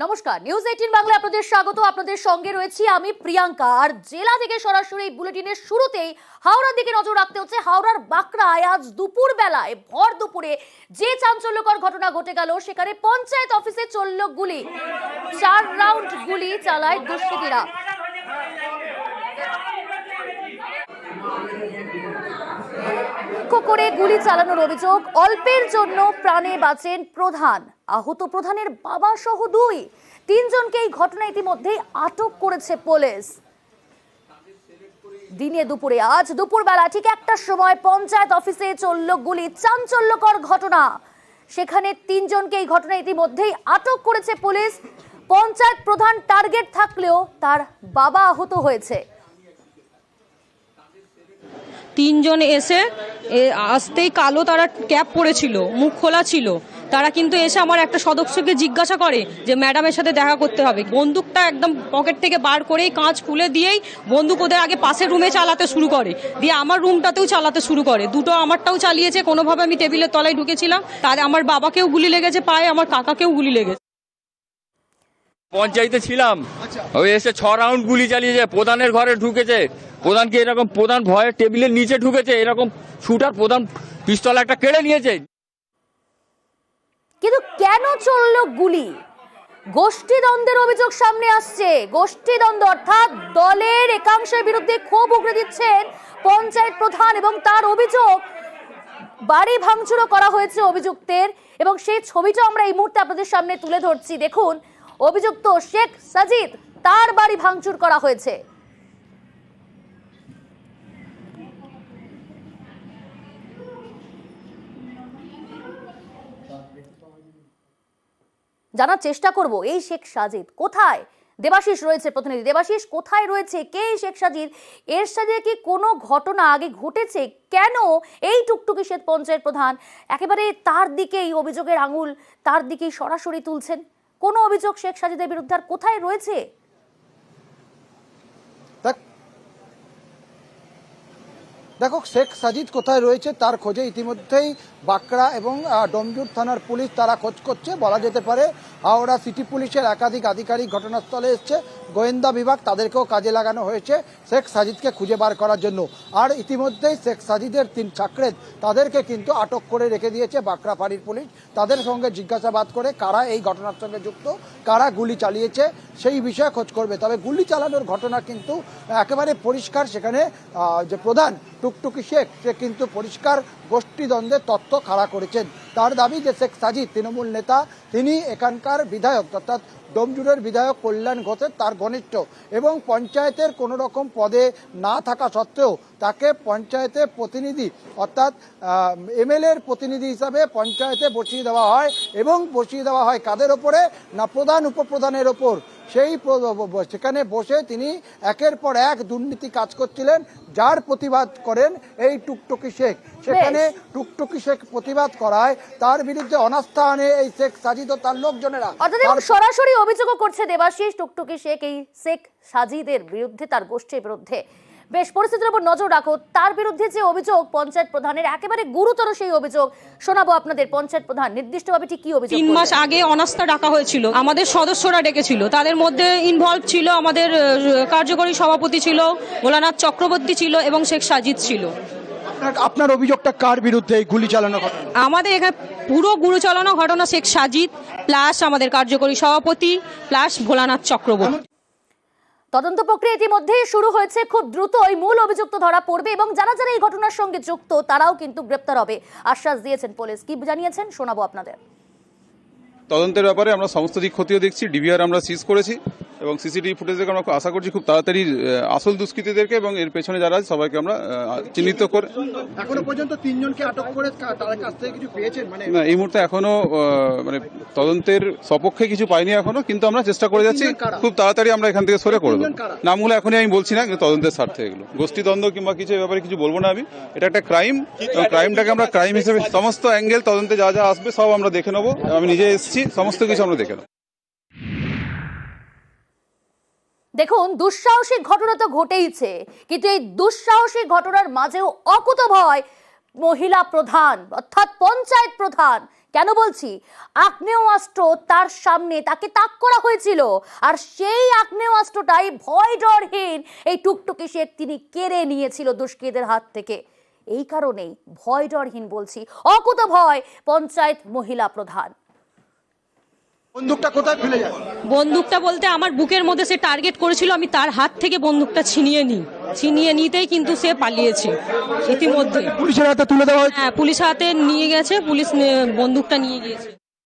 নমস্কার, নিউজ 18 বাংলা আপনাদের স্বাগত। আপনাদের সঙ্গে রয়েছি আমি প্রিয়াঙ্কা। আর জেলা থেকে সরাসরি বুলেটিনের শুরুতেই হাওড়ার দিকে নজর রাখতে হচ্ছে। হাওড়ার বাঁকড়ায় আজ দুপুর বেলায় ভর দুপুরে যে চাঞ্চল্যকর ঘটনা ঘটে গেল, সেখানে পঞ্চায়েত অফিসে চলল গুলি। 4 রাউন্ড গুলি চালায় দুষ্কৃতীরা। করে গুলি চালানোর অভিযোগ। অল্পের জন্য প্রাণে বাঁচেন প্রধান। আহত প্রধানের বাবা সহ 3 জনকে এই ঘটনা ইতিমধ্যেই আটক করেছে পুলিশ। দিনে দুপুরে আজ দুপুরবেলা ঠিক 1টার সময় পঞ্চায়েত অফিসে চলল গুলি। চাঞ্চল্যকর ঘটনা। সেখানে 3 জনকে এই ঘটনা ইতিমধ্যেই আটক করেছে পুলিশ। পঞ্চায়েত প্রধান টার্গেট থাকলেও তার বাবা আহত হয়েছে। 3 জন এসে আসতেই কালো তারা ক্যাপ পরেছিল, মুখ খোলা ছিল। তারা কিন্তু এসে আমার একটা সদস্যকে জিজ্ঞাসা করে যে ম্যাডামের সাথে দেখা করতে হবে। বন্দুকটা একদম পকেট থেকে বার করেই কাঁচ খুলে দিয়েই বন্দুক ওদের আগে পাশের রুমে চালাতে শুরু করে, দিয়ে আমার রুমটাতেও চালাতে শুরু করে। দুটো আমারটাও চালিয়েছে। কোনোভাবে আমি টেবিলের তলায় ঢুকেছিলাম, তার আমার বাবাকেও গুলি লেগেছে পায়ে, আমার কাকাকেও গুলি লেগেছে। পঞ্চায়েতে ছিলাম, ওই এসে 6 রাউন্ড গুলি চালিয়েছে। প্রধানের ঘরে ঢুকেছে, প্রধানকে এরকম প্রধান ভয়ে টেবিলের নিচে ঢুকেছে, এরকম শুটার প্রধান পিস্তল একটা কেড়ে নিয়েছে। কিন্তু কেন চলল গুলি? গোষ্ঠীদ্বন্দ্বের অভিযোগ সামনে আসছে। গোষ্ঠীদ্বন্দ্ব অর্থাৎ দলের একাংশের বিরুদ্ধে ক্ষোভ উগরে দিচ্ছেন পঞ্চায়েত প্রধান এবং তার অভিযোগ বাড়ি ভাঙচুরও করা হয়েছে অভিযুক্তের। এবং সেই ছবিটা আমরা এই মুহূর্তে আপনাদের সামনে তুলে ধরছি। দেখুন, অভিযুক্ত শেখ সাজিদ, তার বাড়ি ভাঙচুর করা হয়েছে। জানার চেষ্টা করব এই শেখ সাজিদ কোথায়। দেবাশিস রয়েছে, প্রতিনিধি দেবাশিস, কোথায় রয়েছে, কে এই শেখ সাজিদ? এর সাথে কি কোনো ঘটনা আগে ঘটেছে? কেন এই টুকটুকি শেখ পঞ্চায়েত প্রধান একেবারে তার দিকেই অভিযোগের আঙুল তার দিকেই সরাসরি তুলছেন? কোন অভিযোগ শেখ সাজিদের বিরুদ্ধে আর কোথায় রয়েছে? দেখো, শেখ সাজিদ কোথায় রয়েছে তার খোঁজে ইতিমধ্যেই বাঁকড়া এবং ডোমজুর থানার পুলিশ তারা খোঁজ করছে। বলা যেতে পারে হাওড়া সিটি পুলিশের একাধিক আধিকারিক ঘটনাস্থলে এসছে, গোয়েন্দা বিভাগ তাদেরকেও কাজে লাগানো হয়েছে শেখ সাজিদকে খুঁজে বার করার জন্য। আর ইতিমধ্যেই শেখ সাজিদের 3 চাকরেদ তাদেরকে কিন্তু আটক করে রেখে দিয়েছে বাঁকড়া ফাঁড়ির পুলিশ। তাদের সঙ্গে জিজ্ঞাসাবাদ করে কারা এই ঘটনার সঙ্গে যুক্ত, কারা গুলি চালিয়েছে সেই বিষয়ে খোঁজ করবে। তবে গুলি চালানোর ঘটনা কিন্তু একেবারে পরিষ্কার। সেখানে যে প্রধান টুকটুকি শেখ, সে কিন্তু পরিষ্কার গোষ্ঠীদ্বন্দ্বের তত্ত্ব খাড়া করেছেন। তার দাবি যে শেখ সাজিদ তৃণমূল নেতা, তিনি এখানকার বিধায়ক অর্থাৎ ডোমজুরের বিধায়ক কল্যাণ ঘোষের তার ঘনিষ্ঠ এবং পঞ্চায়েতের কোনো রকম পদে না থাকা সত্ত্বেও তাকে পঞ্চায়েতের প্রতিনিধি অর্থাৎ এমএলএর প্রতিনিধি হিসাবে পঞ্চায়েতে বসিয়ে দেওয়া হয়। এবং বসিয়ে দেওয়া হয় কাদের ওপরে? না, প্রধান উপপ্রধানের ওপর। সেখানে বসে তিনি একের পর এক দুর্নীতি কাজ করছিলেন, যার প্রতিবাদ করেন এই টুকটুকি শেখ। সেখানে টুকটুকি শেখ প্রতিবাদ করায় তার বিরুদ্ধে অনাস্থা আনে এই শেখ সাজিদ ও তার লোকজনেরা। সরাসরি অভিযোগও করছে দেবাশিস টুকটুকি শেখ এই শেখ সাজিদের বিরুদ্ধে, তার গোষ্ঠীর বিরুদ্ধে। বেশ, পরিস্থিতির উপর নজর রাখো। তার বিরুদ্ধে যে অভিযোগ পঞ্চায়েত প্রধানের, একেবারে গুরুতর সেই অভিযোগ শোনাবো আপনাদের। পঞ্চায়েত প্রধান নির্দিষ্টভাবে ঠিক কি অভিযোগ? 3 মাস আগে অনাস্থা ডাকা হয়েছিল, আমাদের সদস্যরা ডেকেছিল। তাদের মধ্যে ইনভলভ ছিল আমাদের কার্যকরী সভাপতি ছিল ভোলানাথ চক্রবর্তী ছিল এবং শেখ সাজিদ ছিল। আপনার অভিযোগটা কার বিরুদ্ধে এই গুলি চালানো ঘটনা? আমাদের এখানে পুরো গুলি চালানো ঘটনা শেখ সাজিদ প্লাস আমাদের কার্যকরী সভাপতি প্লাস ভোলানাথ চক্রবর্তী। তদন্ত প্রক্রিয়া ইতিমধ্যেই শুরু হয়েছে। খুব দ্রুতই মূল অভিযুক্ত ধরা পড়বে এবং যারা যারা এই ঘটনার সঙ্গে যুক্ত তারাও কিন্তু গ্রেপ্তার হবে আশ্বাস দিয়েছেন পুলিশ। কি জানিয়েছেন শোনাবো আপনাদের। তদন্তের ব্যাপারে আমরা সমস্ত দিক খতিয়ে দেখছি। ডিভিআর আমরা সিজ করেছি এবং সিসিটিভি ফুটেজ দেখে আমরা আশা করছি খুব তাড়াতাড়ি আসল দুষ্কৃতীদেরকে এবং এর পেছনে যারা আছে সবাইকে আমরা চিহ্নিত করে। এখনো পর্যন্ত 3 জনকে আটক করে তাদের কাছ থেকে কিছু পেয়েছেন? না, এই মুহূর্তে এখনো মানে তদন্তের সপক্ষে কিছু পাইনি এখনো, কিন্তু আমরা চেষ্টা করে যাচ্ছি খুব তাড়াতাড়ি আমরা এখান থেকে সরে করবো। নামগুলো এখনই আমি বলছি না, কিন্তু তদন্তের স্বার্থে এগুলো গোষ্ঠীদ্বন্দ্ব কিংবা কিছু ব্যাপারে কিছু বলবো না আমি। এটা একটা ক্রাইম, ক্রাইমটাকে আমরা ক্রাইম হিসেবে সমস্ত অ্যাঙ্গেল তদন্তে যা যা আসবে সব আমরা দেখে নেবো। আমি নিজে এসেছি, সমস্ত কিছু আমরা দেখে নেবো। দেখুন, দুঃসাহসিক ঘটনা তো ঘটেইছে, কিন্তু এই দুঃসাহসিক ঘটনার মাঝেও অকুতোভয় মহিলা প্রধান অর্থাৎ পঞ্চায়েত প্রধান, কেন বলছি, আগ্নেয়াস্ত্র তার সামনে তাকে তাক করা হয়েছিল, আর সেই আগ্নেয়াস্ত্রটাই ভয় ডরহীন এই টুকটুকি শেখ তিনি কেড়ে নিয়েছিল দুষ্কৃতীদের হাত থেকে। এই কারণেই ভয় ডরহীন বলছি, অকুত ভয় পঞ্চায়েত মহিলা প্রধান। বন্দুকটা কোথায় ফেলে যায়? বন্দুকটা বলতে আমার বুকের মধ্যে সে টার্গেট করেছিল, আমি তার হাত থেকে বন্দুকটা ছিনিয়ে নিতেই কিন্তু সে পালিয়েছে ইতিমধ্যে। পুলিশের হাতে তুলে দেওয়া হয়েছে। হ্যাঁ, পুলিশ হাতে নিয়ে গেছে, পুলিশ বন্দুকটা নিয়ে গিয়েছে।